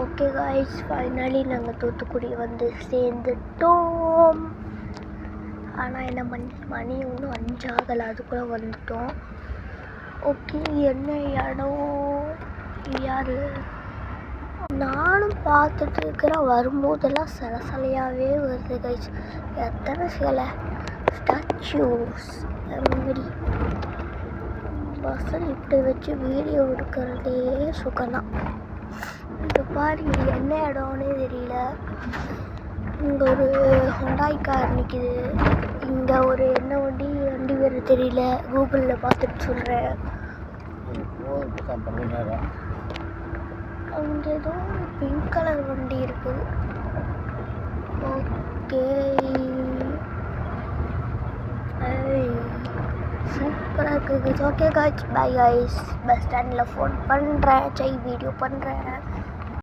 Okay guys, finally நாங்கள் தூத்துக்குடி வந்து சேர்ந்துட்டோம். ஆனால் என்ன மணி ஒன்றும் 5 ஆகலை, அதுக்குள்ளே வந்துட்டோம். ஓகே, என்ன இடம் யார் நானும் பார்த்துட்டு இருக்கிறேன். வரும்போதெல்லாம் சிலையாகவே வருது கைஸ். எத்தனை சிலை, ஸ்டாச்சூஸ் மாதிரி. பஸ்ஸில் இப்படி வச்சு வீடியோ எடுக்கிறதே சுகம்தான். இங்கே பாரு, இது என்ன இடம்னே தெரியல. இங்கே ஒரு ஹொண்டாய் கார் நிற்கிது. இங்கே ஒரு என்ன வண்டி வேறு தெரியல. கூகுளில் பார்த்துட்டு சொல்கிறேன். அங்கே ஏதோ ஒரு பிங்க் கலர் வண்டி இருக்குது. ஓகே, சூப்பராக இருக்குது. Okay guys, by guys. Bus ஸ்டாண்டில் ஃபோன் பண்ணுறேன், வீடியோ பண்ணுறேன்.